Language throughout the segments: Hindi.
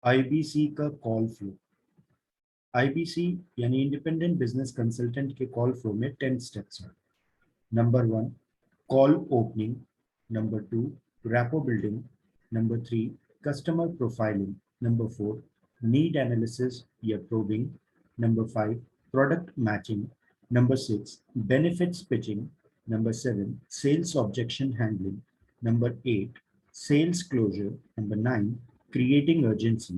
आईबीसी का कॉल फ्लो। आईबीसी यानी इंडिपेंडेंट बिजनेस कंसल्टेंट के कॉल फ्लो में 10 स्टेप्स हैं। Number 1, call opening. Number 2, rapport building. Number 3, customer profiling. Number 4, need analysis या probing. Number 5, product matching. Number 6, benefits pitching. Number 7, sales objection handling. Number 8, sales closure. Number 9, creating urgency.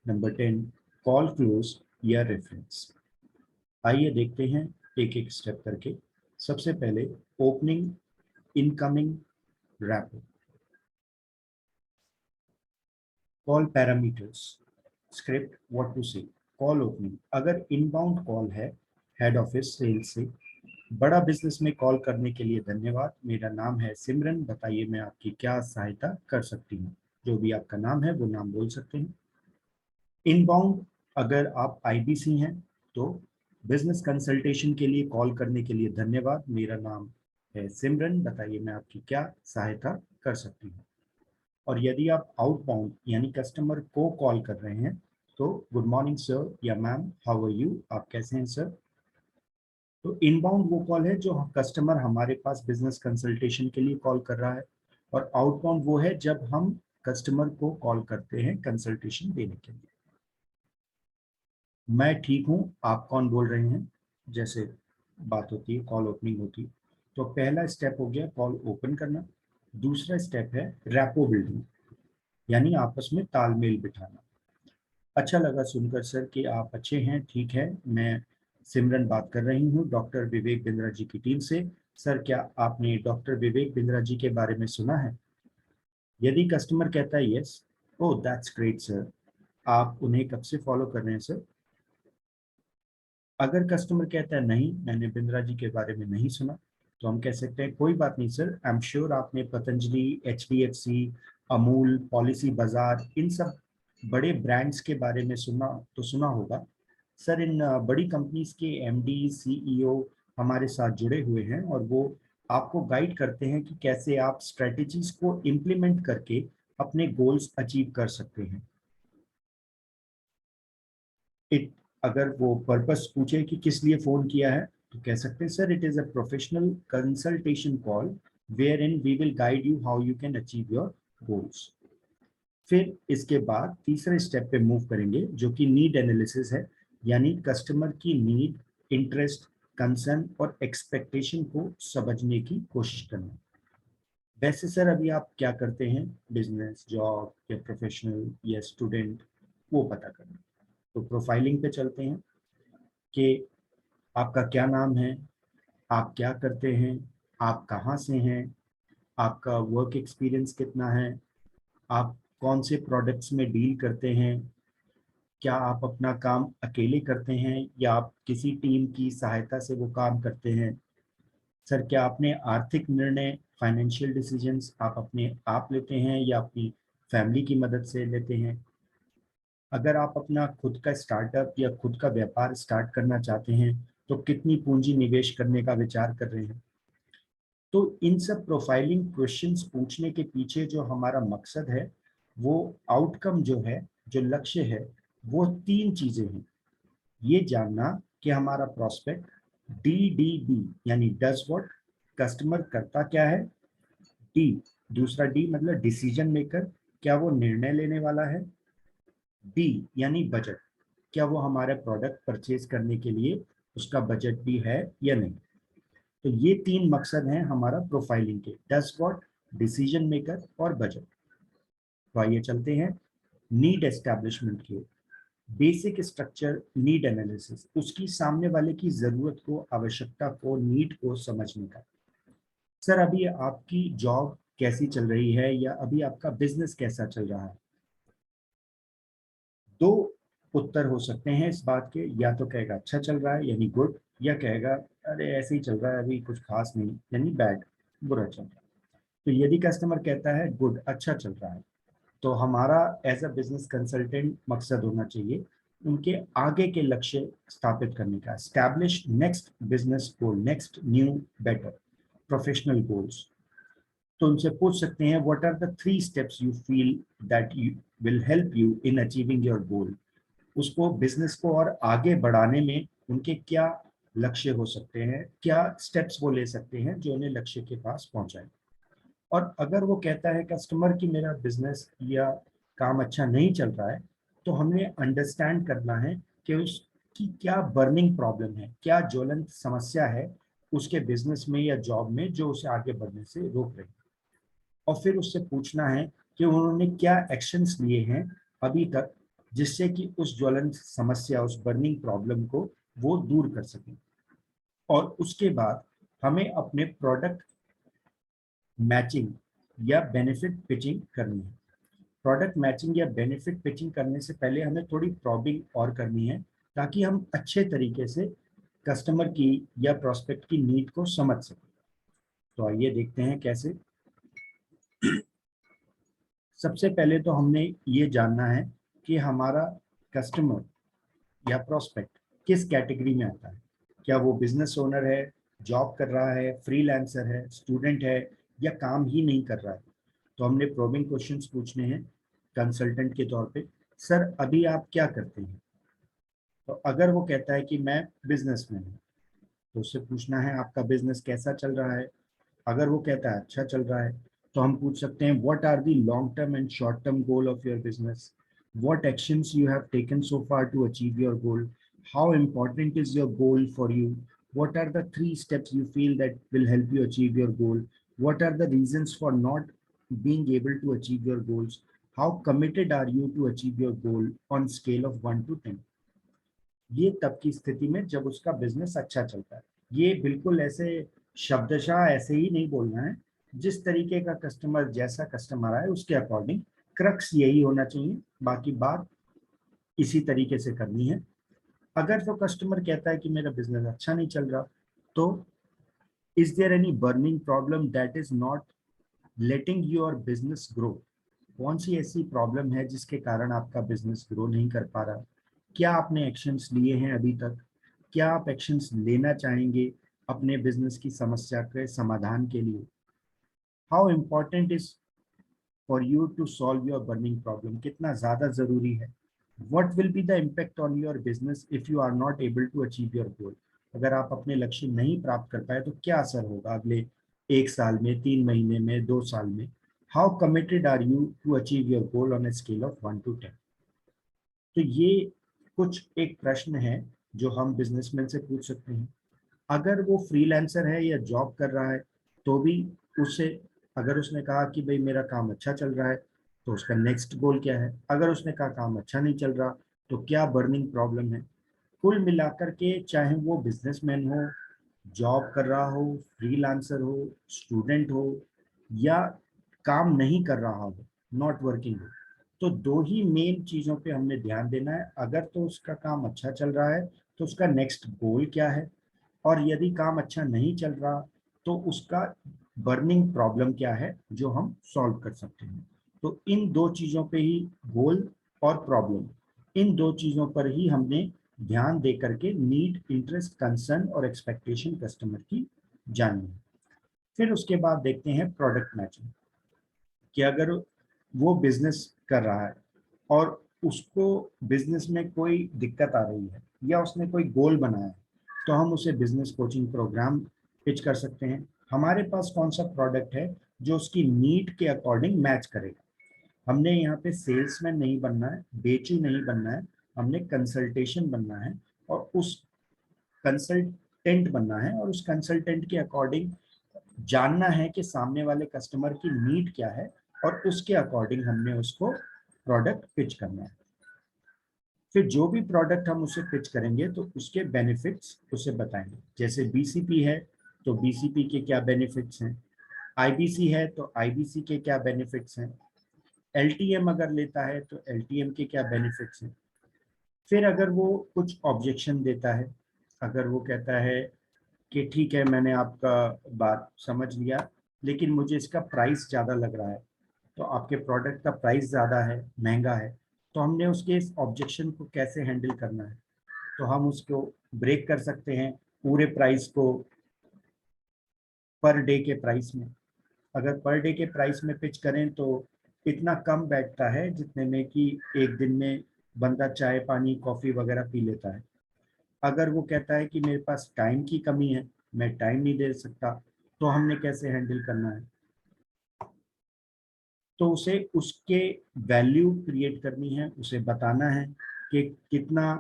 Number 10, call close या रेफरेंस। आइए देखते हैं एक एक स्टेप करके। सबसे पहले opening, incoming, rapid. Call parameters, script, what to say. Call opening, अगर इनबाउंड कॉल है हेड ऑफिस सेल्स से, बड़ा बिजनेस में कॉल करने के लिए धन्यवाद, मेरा नाम है सिमरन, बताइए मैं आपकी क्या सहायता कर सकती हूँ। जो भी आपका नाम है वो नाम बोल सकते हैं। इनबाउंड, अगर आप आईबीसी हैं तो बिजनेस कंसल्टेशन के लिए कॉल करने के लिए धन्यवाद, मेरा नाम है सिमरन, बताइए मैं आपकी क्या सहायता कर सकती हूँ। और यदि आप आउटबाउंड यानी कस्टमर को कॉल कर रहे हैं तो गुड मॉर्निंग सर या मैम, हाउ आर यू, आप कैसे हैं सर। तो इनबाउंड वो कॉल है जो कस्टमर हमारे पास बिजनेस कंसल्टेशन के लिए कॉल कर रहा है, और आउटबाउंड वो है जब हम कस्टमर को कॉल करते हैं कंसल्टेशन देने के लिए। मैं ठीक हूँ, आप कौन बोल रहे हैं, जैसे बात होती है, कॉल ओपनिंग होती है। तो पहला स्टेप हो गया कॉल ओपन करना। दूसरा स्टेप है रैपो बिल्डिंग, यानी आपस में तालमेल बिठाना। अच्छा लगा सुनकर सर कि आप अच्छे हैं, ठीक है। मैं सिमरन बात कर रही हूँ डॉक्टर विवेक बिंद्रा जी की टीम से। सर, क्या आपने डॉक्टर विवेक बिंद्रा जी के बारे में सुना है? यदि कस्टमर कहता है yes, oh that's great sir, आप उन्हें कब से फॉलो कर रहे हैं सर? अगर कस्टमर कहता है नहीं, मैंने बिंद्रा जी के बारे में नहीं सुना, तो हम कह सकते हैं कोई बात नहीं सर, आई एम श्योर आपने पतंजलि, एचडीएफसी, अमूल, पॉलिसी बाजार, इन सब बड़े ब्रांड्स के बारे में सुना होगा। सर, इन बड़ी कंपनीज के एमडी, सीईओ हमारे साथ जुड़े हुए हैं और वो आपको गाइड करते हैं कि कैसे आप स्ट्रेटजीज को इम्प्लीमेंट करके अपने गोल्स अचीव कर सकते हैं। इट अगर वो पर्पस पूछे कि किस लिए फोन किया है, तो कह सकते हैं sir, it is a professional consultation call wherein we will guide you how you can achieve your goals. फिर इसके बाद तीसरे स्टेप पे मूव करेंगे जो कि नीड एनालिसिस है, यानी कस्टमर की नीड, इंटरेस्ट, कंसर्न और एक्सपेक्टेशन को समझने की कोशिश करना। वैसे सर अभी आप क्या करते हैं, बिजनेस, जॉब या प्रोफेशनल या स्टूडेंट, वो पता करना। तो प्रोफाइलिंग पे चलते हैं कि आपका क्या नाम है, आप क्या करते हैं, आप कहाँ से हैं, आपका वर्क एक्सपीरियंस कितना है, आप कौन से प्रोडक्ट्स में डील करते हैं, क्या आप अपना काम अकेले करते हैं या आप किसी टीम की सहायता से वो काम करते हैं। सर, क्या आपने आर्थिक निर्णय, फाइनेंशियल डिसीजंस आप अपने आप लेते हैं या अपनी फैमिली की मदद से लेते हैं। अगर आप अपना खुद का स्टार्टअप या खुद का व्यापार स्टार्ट करना चाहते हैं तो कितनी पूंजी निवेश करने का विचार कर रहे हैं। तो इन सब प्रोफाइलिंग क्वेश्चंस पूछने के पीछे जो हमारा मकसद है, वो आउटकम जो है, जो लक्ष्य है, वो तीन चीजें हैं। ये जानना कि हमारा प्रोस्पेक्ट DDB यानी डज व्हाट, कस्टमर करता क्या है। डी, दूसरा डी मतलब डिसीजन मेकर, क्या वो निर्णय लेने वाला है। बी यानी बजट, क्या वो हमारा प्रोडक्ट परचेज करने के लिए उसका बजट भी है या नहीं। तो ये तीन मकसद हैं हमारा प्रोफाइलिंग के, डज व्हाट, डिसीजन मेकर और बजट। तो आइए चलते हैं नीड एस्टैब्लिशमेंट की ओर। बेसिक स्ट्रक्चर नीड एनालिसिस, उसकी सामने वाले की जरूरत को, आवश्यकता को, नीड को समझने का। सर, अभी आपकी जॉब कैसी चल रही है या अभी आपका बिजनेस कैसा चल रहा है। दो उत्तर हो सकते हैं इस बात के, या तो कहेगा अच्छा चल रहा है यानी गुड, या कहेगा अरे ऐसे ही चल रहा है, अभी कुछ खास नहीं यानी बैड, बुरा चल रहा है। तो यदि कस्टमर कहता है गुड, अच्छा चल रहा है, तो हमारा एज अ बिजनेस कंसल्टेंट मकसद होना चाहिए उनके आगे के लक्ष्य स्थापित करने का। Establish next business goal, next new better professional goals. तो उनसे पूछ सकते हैं what are the 3 steps you feel that you will help you in achieving your goal. उसको बिजनेस को और आगे बढ़ाने में उनके क्या लक्ष्य हो सकते हैं, क्या स्टेप्स वो ले सकते हैं जो उन्हें लक्ष्य के पास पहुंचाए। और अगर वो कहता है कस्टमर कि मेरा बिजनेस या काम अच्छा नहीं चल रहा है, तो हमें अंडरस्टैंड करना है कि उसकी क्या बर्निंग प्रॉब्लम है, क्या ज्वलंत समस्या है उसके बिजनेस में या जॉब में जो उसे आगे बढ़ने से रोक रही है। और फिर उससे पूछना है कि उन्होंने क्या एक्शंस लिए हैं अभी तक जिससे कि उस ज्वलंत समस्या, उस बर्निंग प्रॉब्लम को वो दूर कर सकें। और उसके बाद हमें अपने प्रोडक्ट मैचिंग या बेनिफिट पिचिंग करनी है। प्रोडक्ट मैचिंग या बेनिफिट पिचिंग करने से पहले हमें थोड़ी प्रॉबिंग और करनी है ताकि हम अच्छे तरीके से कस्टमर की या प्रोस्पेक्ट की नीड को समझ सकें। तो आइए देखते हैं कैसे। सबसे पहले तो हमने ये जानना है कि हमारा कस्टमर या प्रोस्पेक्ट किस कैटेगरी में आता है। क्या वो बिजनेस ओनर है, जॉब कर रहा है, फ्रीलांसर है, स्टूडेंट है, या काम ही नहीं कर रहा है। तो हमने प्रोबिंग क्वेश्चंस पूछने हैं कंसल्टेंट के तौर पे। सर अभी आप क्या करते हैं? तो अगर वो कहता है कि मैं बिजनेसमैन हूँ, तो उससे पूछना है आपका बिजनेस कैसा चल रहा है। अगर वो कहता है अच्छा चल रहा है, तो हम पूछ सकते हैं what are the long term and short term goal of your business, what actions you have taken so far to achieve your goal, how important is your goal for you, what are the 3 steps you feel that will help you achieve your goal, what are the reasons for not being able to achieve your goals, how committed are you to achieve your goal on scale of 1 to 10। ये तब की स्थिति में जब उसका बिजनेस अच्छा चलता है। ये बिल्कुल ऐसे शब्दशः ऐसे ही नहीं बोलना है। जिस तरीके का कस्टमर, जैसा कस्टमर आए उसके अकॉर्डिंग क्रक्स यही होना चाहिए, बाकी बात इसी तरीके से करनी है। अगर तो कस्टमर कहता है कि मेरा बिजनेस अच्छा नहीं चल रहा, तो is there any burning problem that is not letting your business grow. कौन सी ऐसी प्रॉब्लम है जिसके कारण आपका बिजनेस ग्रो नहीं कर पा रहा? क्या आपने एक्शंस लिए हैं अभी तक? क्या आप एक्शंस लेना चाहेंगे अपने बिजनेस की समस्या के समाधान के लिए? How important is for you to solve your burning problem, कितना ज्यादा जरूरी है? What will be the impact on your business if you are not able to achieve your goal. अगर आप अपने लक्ष्य नहीं प्राप्त कर पाए तो क्या असर होगा अगले 1 साल में, 3 महीने में, 2 साल में? How committed are you to achieve your goal on a scale of 1 to 10। तो ये कुछ एक प्रश्न है जो हम बिजनेसमैन से पूछ सकते हैं। अगर वो फ्रीलांसर है या जॉब कर रहा है, तो भी उससे, अगर उसने कहा कि भाई मेरा काम अच्छा चल रहा है, तो उसका नेक्स्ट गोल क्या है? अगर उसने कहा काम अच्छा नहीं चल रहा, तो क्या बर्निंग प्रॉब्लम है? कुल मिलाकर के चाहे वो बिजनेसमैन हो, जॉब कर रहा हो, फ्रीलांसर हो, स्टूडेंट हो, या काम नहीं कर रहा हो, नॉट वर्किंग हो, तो दो ही मेन चीजों पे हमने ध्यान देना है। अगर तो उसका काम अच्छा चल रहा है तो उसका नेक्स्ट गोल क्या है, और यदि काम अच्छा नहीं चल रहा तो उसका बर्निंग प्रॉब्लम क्या है जो हम सॉल्व कर सकते हैं। तो इन दो चीजों पे ही, गोल और प्रॉब्लम, इन दो चीजों पर ही हमने ध्यान दे करके नीड, इंटरेस्ट, कंसर्न और एक्सपेक्टेशन कस्टमर की जाननी है। फिर उसके बाद देखते हैं प्रोडक्ट मैचिंग, कि अगर वो बिजनेस कर रहा है और उसको बिजनेस में कोई दिक्कत आ रही है या उसने कोई गोल बनाया है, तो हम उसे बिजनेस कोचिंग प्रोग्राम पिच कर सकते हैं। हमारे पास कौन सा प्रोडक्ट है जो उसकी नीड के अकॉर्डिंग मैच करेगा। हमने यहाँ पे सेल्समैन नहीं बनना है, बेचू नहीं बनना है, हमने कंसल्टेशन बनना है, और उस कंसल्टेंट बनना है, और उस कंसल्टेंट के अकॉर्डिंग जानना है कि सामने वाले कस्टमर की नीड क्या है, और उसके अकॉर्डिंग हमने उसको प्रोडक्ट पिच करना है। फिर जो भी प्रोडक्ट हम उसे पिच करेंगे तो उसके बेनिफिट्स उसे बताएंगे। जैसे बीसीपी है तो बीसीपी के क्या बेनिफिट्स हैं, आईबीसी है तो आईबीसी के क्या बेनिफिट्स हैं, एलटीएम अगर लेता है तो एलटीएम के क्या बेनिफिट्स हैं। फिर अगर वो कुछ ऑब्जेक्शन देता है, अगर वो कहता है कि ठीक है मैंने आपका बात समझ लिया, लेकिन मुझे इसका प्राइस ज़्यादा लग रहा है, तो आपके प्रोडक्ट का प्राइस ज़्यादा है, महंगा है, तो हमने उसके इस ऑब्जेक्शन को कैसे हैंडल करना है। तो हम उसको ब्रेक कर सकते हैं पूरे प्राइस को पर डे के प्राइस में। अगर पर डे के प्राइस में पिच करें तो इतना कम बैठता है जितने में कि एक दिन में बंदा चाय पानी कॉफी वगैरह पी लेता है। अगर वो कहता है कि मेरे पास टाइम की कमी है, मैं टाइम नहीं दे सकता, तो हमने कैसे हैंडल करना है? तो उसे उसके वैल्यू क्रिएट करनी है, उसे बताना है कि कितना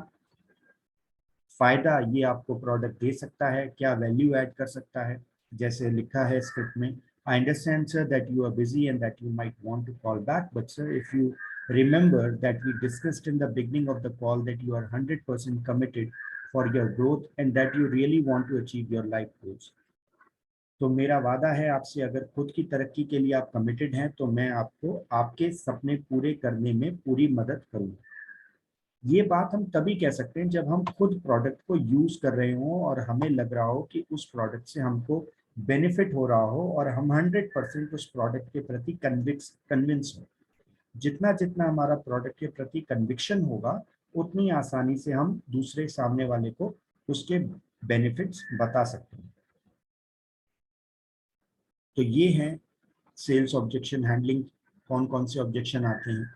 फायदा ये आपको प्रोडक्ट दे सकता है, क्या वैल्यू ऐड कर सकता है। जैसे लिखा है स्क्रिप्ट में, I understand sir that you are busy and that you might want to call back, but sir if you remember that we discussed in the beginning of the call that you are 100% committed for your growth and that you really want to achieve your life goals. तो मेरा वादा है आपसे, अगर खुद की तरक्की के लिए आप कमिटेड हैं तो मैं आपको आपके सपने पूरे करने में पूरी मदद करूंगा। ये बात हम तभी कह सकते हैं जब हम खुद प्रोडक्ट को यूज कर रहे हों और हमें लग रहा हो कि उस प्रोडक्ट से हमको बेनिफिट हो रहा हो और हम 100% उस प्रोडक्ट के प्रति कन्विंस हो। जितना जितना हमारा प्रोडक्ट के प्रति कन्विक्शन होगा, उतनी आसानी से हम दूसरे सामने वाले को उसके बेनिफिट्स बता सकते हैं। तो ये हैं सेल्स ऑब्जेक्शन हैंडलिंग। कौन कौन से ऑब्जेक्शन आते हैं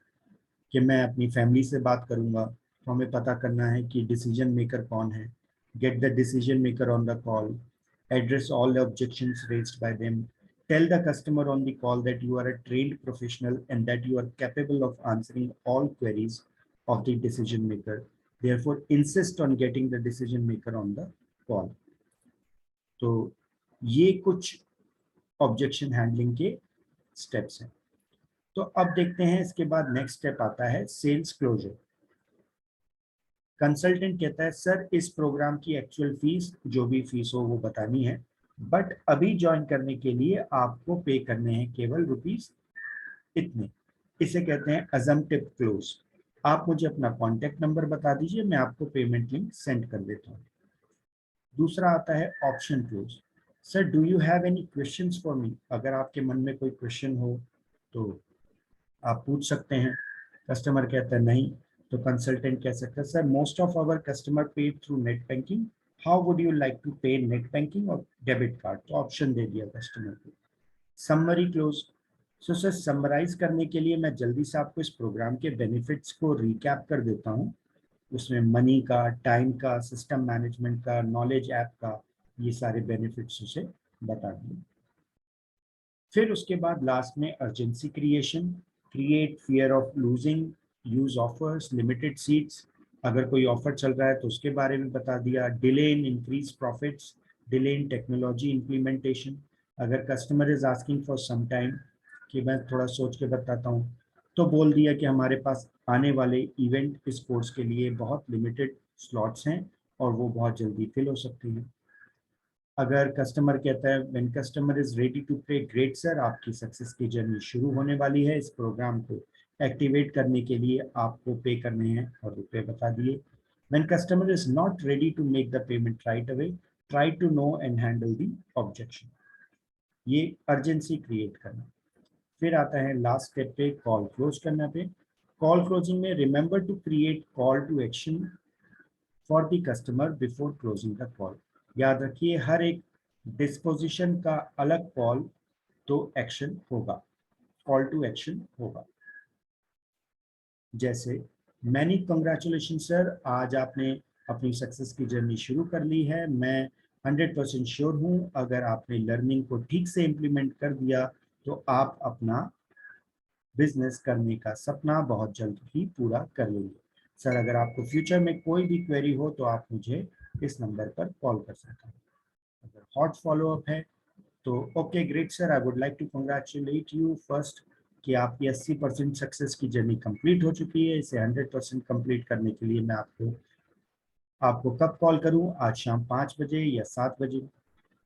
कि मैं अपनी फैमिली से बात करूंगा तो हमें पता करना है कि डिसीजन मेकर कौन है, get the decision maker on the call, address all the objections raised by them, tell the customer on the call that you are a trained professional and that you are capable of answering all queries of the decision maker, therefore insist on getting the decision maker on the call. तो ये कुछ ऑब्जेक्शन हैंडलिंग के स्टेप्स हैं। तो अब देखते हैं इसके बाद नेक्स्ट स्टेप आता है सेल्स क्लोजर। कंसल्टेंट कहता है सर इस प्रोग्राम की एक्चुअल फीस जो भी फीस हो वो बतानी है, बट अभी ज्वाइन करने के लिए आपको पे करने हैं केवल रुपीस इतने। इसे कहते हैं अजम्पटिव क्लोज। आप मुझे अपना कॉन्टेक्ट नंबर बता दीजिए, मैं आपको पेमेंट लिंक सेंड कर देता हूँ। दूसरा आता है option close. Sir do you have any questions for me? अगर आपके मन में कोई क्वेश्चन हो तो आप पूछ सकते हैं। कस्टमर कहता है नहीं, तो कंसल्टेंट कह सकता है sir most of our customer pay through net banking, how would you like to pay net banking और डेबिट कार्ड? तो ऑप्शन दे दिया कस्टमर को। Summary close. So sir summarize करने के लिए मैं जल्दी से आपको इस प्रोग्राम के बेनिफिट्स को रिकैप कर देता हूँ। उसमें मनी का, टाइम का, सिस्टम मैनेजमेंट का, नॉलेज ऐप का, ये सारे बेनिफिट्स उसे बता दिए। फिर उसके बाद लास्ट में urgency creation, create fear of losing, use offers, limited seats, अगर कोई ऑफर चल रहा है तो उसके बारे में बता दिया। Delay in increase profits, delay in technology implementation, अगर customer is asking for some time कि मैं थोड़ा सोच के बताता हूँ, तो बोल दिया कि हमारे पास आने वाले इवेंट इस कोर्स के लिए बहुत लिमिटेड स्लॉट्स हैं और वो बहुत जल्दी फिल हो सकती हैं। अगर कस्टमर कहता है when customer is ready to pay, great sir आपकी सक्सेस की जर्नी शुरू होने वाली है, इस प्रोग्राम को एक्टिवेट करने के लिए आपको पे करने हैं और रुपए बता दिए। When customer is not ready to make the payment right away, try to know and handle the objection. ये अर्जेंसी क्रिएट करना। फिर आता है लास्ट स्टेप पे कॉल क्लोज करना पे। कॉल क्लोजिंग में remember to create call to action for the customer before closing the call. याद रखिए हर एक डिस्पोजिशन का अलग कॉल तो एक्शन होगा, कॉल टू एक्शन होगा। जैसे मैनी कंग्रेचुलेशन सर, आज आपने अपनी सक्सेस की जर्नी शुरू कर ली है। मैं 100% श्योर हूँ अगर आपने लर्निंग को ठीक से इम्प्लीमेंट कर दिया तो आप अपना बिजनेस करने का सपना बहुत जल्द ही पूरा कर लेंगे। सर अगर आपको फ्यूचर में कोई भी क्वेरी हो तो आप मुझे इस नंबर पर कॉल कर सकते हैं। अगर हॉट फॉलोअप है तो okay great sir, I would like to congratulate you first कि आपकी 80% सक्सेस की जर्नी कंप्लीट हो चुकी है। इसे 100% कंप्लीट करने के लिए मैं आपको कब कॉल करूं? आज शाम 5 बजे या 7 बजे?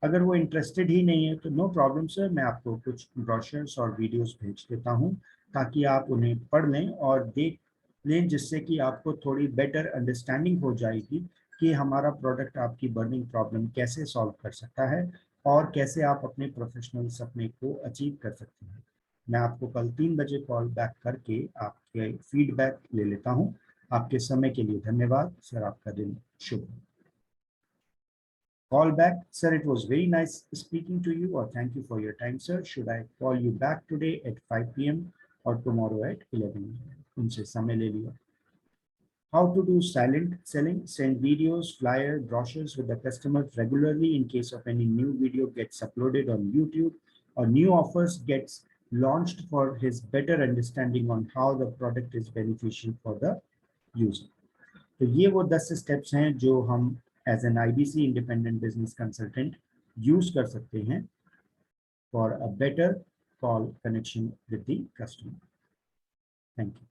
अगर वो इंटरेस्टेड ही नहीं है तो नो प्रॉब्लम सर, मैं आपको कुछ ब्रोशर्स और वीडियोस भेज देता हूं ताकि आप उन्हें पढ़ लें और देख लें, जिससे कि आपको थोड़ी बेटर अंडरस्टैंडिंग हो जाएगी कि हमारा प्रोडक्ट आपकी बर्निंग प्रॉब्लम कैसे सॉल्व कर सकता है और कैसे आप अपने प्रोफेशनल सपने को अचीव कर सकते हैं। मैं आपको कल 3 बजे कॉल बैक करके आपके फीडबैक ले लेता हूँ। आपके समय के लिए धन्यवाद सर, आपका दिन शुभ हो। Call back, sir, it was very nice speaking to you, or thank you for your time, sir. Should I call you back today at 5 p.m. or tomorrow at 11 a.m.? उनसे समय ले लिया. How to do silent selling? Send videos, flyers, brochures with the customer regularly in case of any new video gets uploaded on YouTube or new offers gets launched for his better understanding on how the product is beneficial for the user. तो ये वो 10 स्टेप्स हैं जो हम as an IBC independent business consultant use कर सकते हैं for a better call connection with the customer. Thank you.